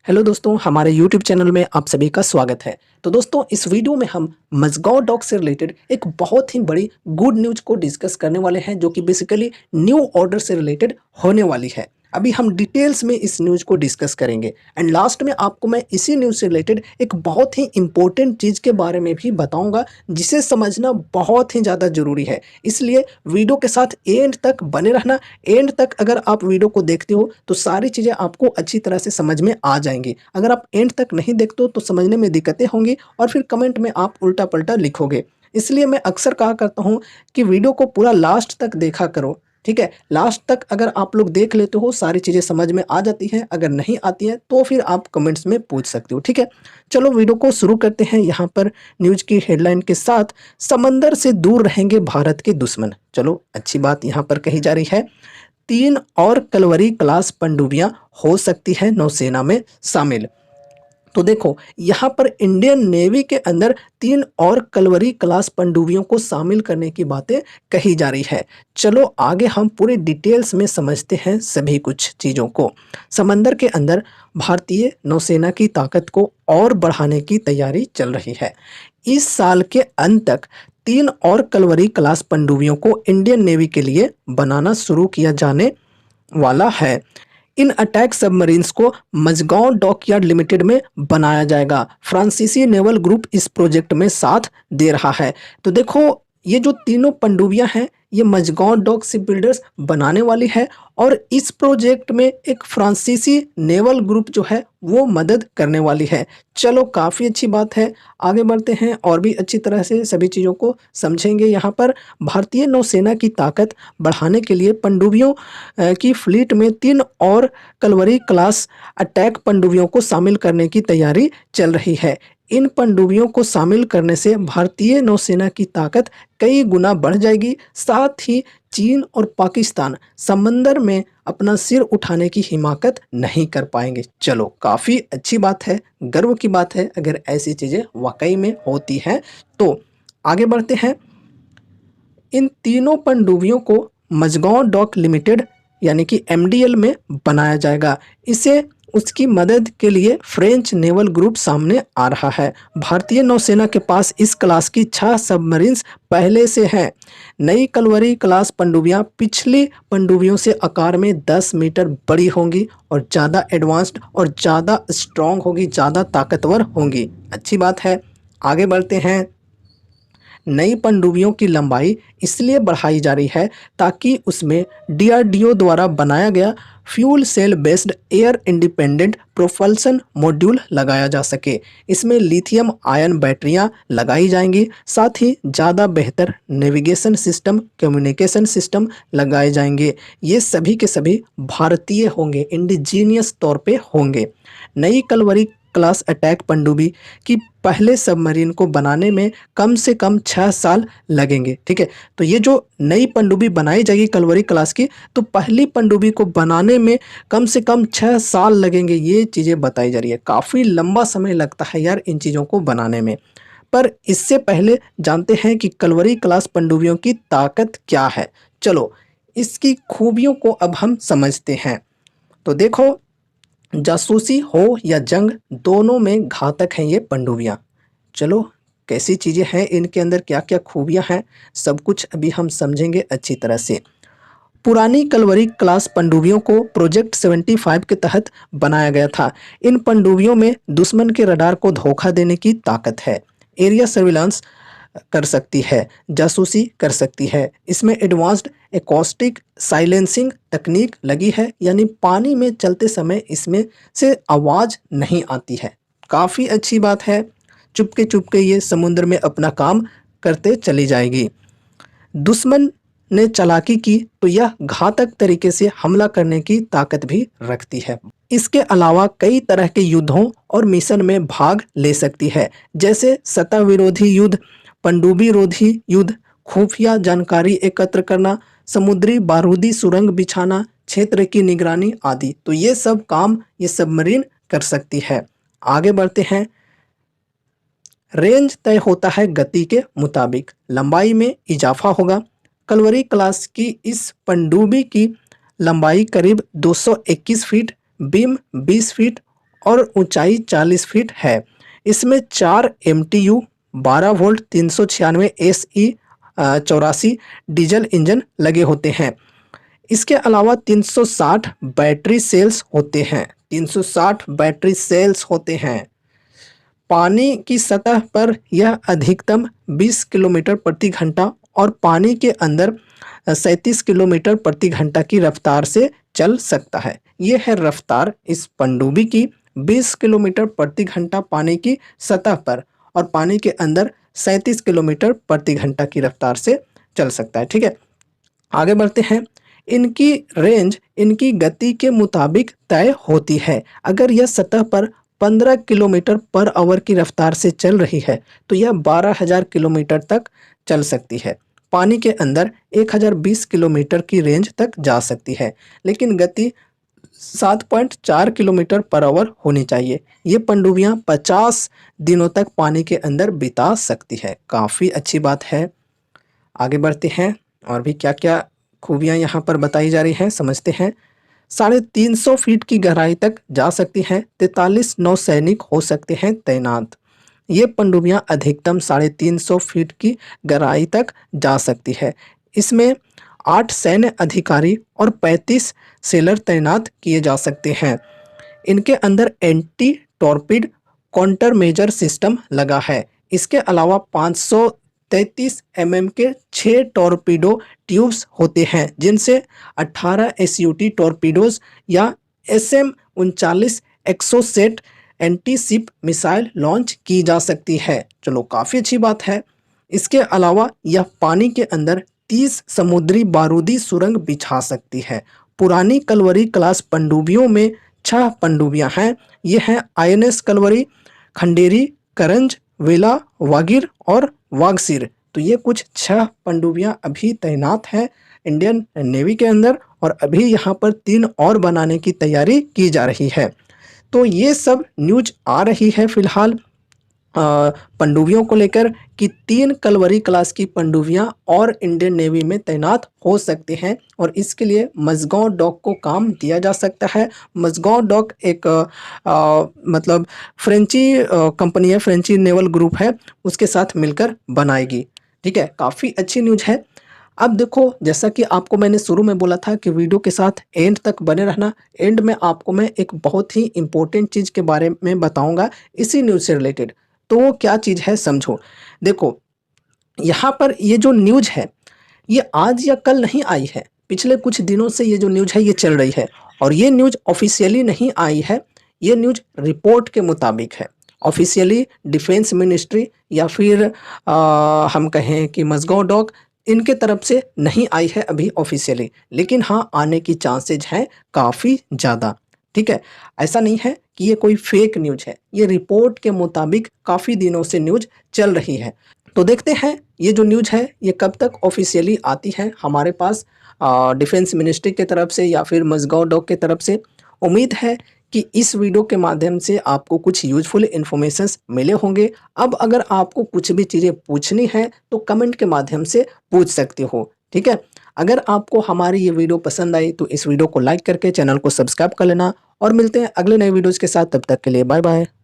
Hello दोस्तों, हमारे YouTube channel में आप सभी का स्वागत है। तो दोस्तों, इस वीडियो में हम मज़गांव डॉक से रिलेटेड एक बहुत ही बड़ी गुड न्यूज़ को डिस्कस करने वाले हैं, जो कि बेसिकली न्यू ऑर्डर से रिलेटेड होने वाली है। अभी हम डिटेल्स में इस न्यूज़ को डिस्कस करेंगे एंड लास्ट में आपको मैं इसी न्यूज़ से रिलेटेड एक बहुत ही इंपॉर्टेंट चीज़ के बारे में भी बताऊंगा, जिसे समझना बहुत ही ज़्यादा ज़रूरी है। इसलिए वीडियो के साथ एंड तक बने रहना। एंड तक अगर आप वीडियो को देखते हो तो सारी चीज़ें आपको अच्छी तरह से समझ में आ जाएंगी। अगर आप एंड तक नहीं देखते हो तो समझने में दिक्कतें होंगी और फिर कमेंट में आप उल्टा पल्टा लिखोगे। इसलिए मैं अक्सर कहा करता हूँ कि वीडियो को पूरा लास्ट तक देखा करो। ठीक है, लास्ट तक अगर आप लोग देख लेते हो सारी चीज़ें समझ में आ जाती हैं। अगर नहीं आती हैं तो फिर आप कमेंट्स में पूछ सकते हो। ठीक है, चलो वीडियो को शुरू करते हैं। यहाँ पर न्यूज़ की हेडलाइन के साथ, समंदर से दूर रहेंगे भारत के दुश्मन। चलो, अच्छी बात यहाँ पर कही जा रही है। 3 और कलवरी क्लास पनडुब्बियां हो सकती है नौसेना में शामिल। तो देखो, यहाँ पर इंडियन नेवी के अंदर 3 और कलवरी क्लास पनडुब्बियों को शामिल करने की बातें कही जा रही है। चलो आगे हम पूरे डिटेल्स में समझते हैं सभी कुछ चीज़ों को। समंदर के अंदर भारतीय नौसेना की ताकत को और बढ़ाने की तैयारी चल रही है। इस साल के अंत तक 3 और कलवरी क्लास पनडुब्बियों को इंडियन नेवी के लिए बनाना शुरू किया जाने वाला है। इन अटैक सबमरीन्स को मझगांव डॉकयार्ड लिमिटेड में बनाया जाएगा। फ्रांसीसी नेवल ग्रुप इस प्रोजेक्ट में साथ दे रहा है। तो देखो, ये जो तीनों पनडुब्बियां हैं ये मझगांव डॉक शिप बिल्डर्स बनाने वाली है और इस प्रोजेक्ट में एक फ्रांसीसी नेवल ग्रुप जो है वो मदद करने वाली है। चलो, काफ़ी अच्छी बात है। आगे बढ़ते हैं और भी अच्छी तरह से सभी चीज़ों को समझेंगे। यहाँ पर भारतीय नौसेना की ताकत बढ़ाने के लिए पनडुब्बियों की फ्लीट में 3 और कलवरी क्लास अटैक पनडुब्बियों को शामिल करने की तैयारी चल रही है। इन पनडुब्बियों को शामिल करने से भारतीय नौसेना की ताकत कई गुना बढ़ जाएगी। साथ ही चीन और पाकिस्तान समंदर में अपना सिर उठाने की हिमाकत नहीं कर पाएंगे। चलो, काफ़ी अच्छी बात है, गर्व की बात है अगर ऐसी चीज़ें वाकई में होती हैं तो। आगे बढ़ते हैं। इन तीनों पनडुब्बियों को मझगांव डॉक लिमिटेड यानी कि एमडीएल में बनाया जाएगा। इसे उसकी मदद के लिए फ्रेंच नेवल ग्रुप सामने आ रहा है। भारतीय नौसेना के पास इस क्लास की 6 सबमरीन्स पहले से हैं। नई कलवरी क्लास पनडुब्बियां पिछली पनडुब्बियों से आकार में 10 मीटर बड़ी होंगी और ज़्यादा एडवांस्ड और ज़्यादा स्ट्रॉन्ग होगी, ज़्यादा ताकतवर होंगी। अच्छी बात है। आगे बढ़ते हैं। नई पनडुब्बियों की लंबाई इसलिए बढ़ाई जा रही है ताकि उसमें डीआरडीओ द्वारा बनाया गया fuel cell based air independent propulsion module लगाया जा सके। इसमें लिथियम आयन बैटरियां लगाई जाएंगी। साथ ही ज़्यादा बेहतर नेविगेशन सिस्टम, कम्युनिकेशन सिस्टम लगाए जाएंगे। ये सभी के सभी भारतीय होंगे, इंडिजीनियस तौर पे होंगे। नई कलवरी क्लास अटैक पनडुब्बी की पहले सबमरीन को बनाने में कम से कम 6 साल लगेंगे। ठीक है, तो ये जो नई पनडुब्बी बनाई जाएगी कलवरी क्लास की, तो पहली पनडुब्बी को बनाने में कम से कम 6 साल लगेंगे। ये चीज़ें बताई जा रही है। काफ़ी लंबा समय लगता है यार इन चीज़ों को बनाने में। पर इससे पहले जानते हैं कि कलवरी क्लास पनडुब्बियों की ताकत क्या है। चलो, इसकी खूबियों को अब हम समझते हैं। तो देखो, जासूसी हो या जंग, दोनों में घातक हैं ये पनडुब्बियाँ। चलो, कैसी चीज़ें हैं इनके अंदर, क्या क्या खूबियाँ हैं, सब कुछ अभी हम समझेंगे अच्छी तरह से। पुरानी कलवरी क्लास पनडुब्बियों को प्रोजेक्ट 75 के तहत बनाया गया था। इन पनडुब्बियों में दुश्मन के रडार को धोखा देने की ताकत है, एरिया सर्विलांस कर सकती है, जासूसी कर सकती है। इसमें एडवांस्ड एकॉस्टिक साइलेंसिंग तकनीक लगी है, यानी पानी में चलते समय इसमें से आवाज़ नहीं आती है। काफ़ी अच्छी बात है। चुपके चुपके ये समुद्र में अपना काम करते चली जाएगी। दुश्मन ने चालाकी की तो यह घातक तरीके से हमला करने की ताकत भी रखती है। इसके अलावा कई तरह के युद्धों और मिशन में भाग ले सकती है, जैसे सतह विरोधी युद्ध, पनडुब्बी रोधी युद्ध, खुफिया जानकारी एकत्र करना, समुद्री बारूदी सुरंग बिछाना, क्षेत्र की निगरानी आदि। तो ये सब काम ये सबमरीन कर सकती है। आगे बढ़ते हैं। रेंज तय होता है गति के मुताबिक, लंबाई में इजाफा होगा। कलवरी क्लास की इस पनडुब्बी की लंबाई करीब 221 फीट, बीम 20 फीट और ऊंचाई 40 फीट है। इसमें 4 MTU 12 volt 396 SE 84 diesel engine लगे होते हैं। इसके अलावा 360 बैटरी सेल्स होते हैं। 360 बैटरी सेल्स होते हैं। पानी की सतह पर यह अधिकतम 20 किलोमीटर प्रति घंटा और पानी के अंदर 37 किलोमीटर प्रति घंटा की रफ्तार से चल सकता है। ये है रफ्तार इस पनडुब्बी की, 20 किलोमीटर प्रति घंटा पानी की सतह पर और पानी के अंदर 37 किलोमीटर प्रति घंटा की रफ्तार से चल सकता है। ठीक है, आगे बढ़ते हैं। इनकी रेंज इनकी गति के मुताबिक तय होती है। अगर यह सतह पर 15 किलोमीटर पर आवर की रफ्तार से चल रही है तो यह 12,000 किलोमीटर तक चल सकती है। पानी के अंदर 1020 किलोमीटर की रेंज तक जा सकती है, लेकिन गति 7.4 किलोमीटर पर आवर होनी चाहिए। ये पनडुब्बियाँ 50 दिनों तक पानी के अंदर बिता सकती है। काफ़ी अच्छी बात है। आगे बढ़ते हैं और भी क्या क्या खूबियाँ यहाँ पर बताई जा रही हैं, समझते हैं। 350 फीट की गहराई तक जा सकती हैं। 43 नौसैनिक हो सकते हैं तैनात। ये पनडुब्बियाँ अधिकतम 350 फीट की गहराई तक जा सकती है। इसमें 8 सैन्य अधिकारी और 35 सेलर तैनात किए जा सकते हैं। इनके अंदर anti torpid counter measure system लगा है। इसके अलावा 533 mm के 6 टॉर्पीडो ट्यूब्स होते हैं, जिनसे 18 SUT टॉर्पीडोज या SM-39 Exocet anti ship missile launch की जा सकती है। चलो, काफ़ी अच्छी बात है। इसके अलावा यह पानी के अंदर 30 समुद्री बारूदी सुरंग बिछा सकती है। पुरानी कलवरी क्लास पनडुब्बियों में 6 पनडुब्बियां हैं। ये हैं INS कलवरी, खंडेरी, करंज, वेला, वागिर और वागसिर। तो ये कुछ 6 पनडुब्बियां अभी तैनात हैं इंडियन नेवी के अंदर और अभी यहाँ पर 3 और बनाने की तैयारी की जा रही है। तो ये सब न्यूज आ रही है फिलहाल पनडुब्बियों को लेकर कि 3 कलवरी क्लास की पनडुब्बियां और इंडियन नेवी में तैनात हो सकते हैं और इसके लिए मझगांव डॉक को काम दिया जा सकता है। मझगांव डॉक एक मतलब फ्रेंची कंपनी है, फ्रेंची नेवल ग्रुप है, उसके साथ मिलकर बनाएगी। ठीक है, काफ़ी अच्छी न्यूज है। अब देखो, जैसा कि आपको मैंने शुरू में बोला था कि वीडियो के साथ एंड तक बने रहना। एंड में आपको मैं एक बहुत ही इम्पोर्टेंट चीज़ के बारे में बताऊंगा इसी न्यूज़ से रिलेटेड। तो वो क्या चीज़ है, समझो। देखो, यहाँ पर ये जो न्यूज़ है ये आज या कल नहीं आई है। पिछले कुछ दिनों से ये जो न्यूज़ है ये चल रही है और ये न्यूज़ ऑफिशियली नहीं आई है। ये न्यूज़ रिपोर्ट के मुताबिक है। ऑफिशियली डिफेंस मिनिस्ट्री या फिर हम कहें कि मझगांव डॉक, इनके तरफ से नहीं आई है अभी ऑफिशियली, लेकिन हाँ, आने की चांसेज हैं काफ़ी ज़्यादा। ठीक है, ऐसा नहीं है कि ये कोई फेक न्यूज़ है। ये रिपोर्ट के मुताबिक काफ़ी दिनों से न्यूज़ चल रही है। तो देखते हैं ये जो न्यूज़ है ये कब तक ऑफिशियली आती है हमारे पास डिफेंस मिनिस्ट्री की तरफ से या फिर मझगांव डॉक की तरफ से। उम्मीद है कि इस वीडियो के माध्यम से आपको कुछ यूजफुल इन्फॉर्मेशंस मिले होंगे। अब अगर आपको कुछ भी चीज़ें पूछनी है तो कमेंट के माध्यम से पूछ सकते हो। ठीक है, अगर आपको हमारी ये वीडियो पसंद आई तो इस वीडियो को लाइक करके चैनल को सब्सक्राइब कर लेना और मिलते हैं अगले नए वीडियोज़ के साथ। तब तक के लिए बाय बाय।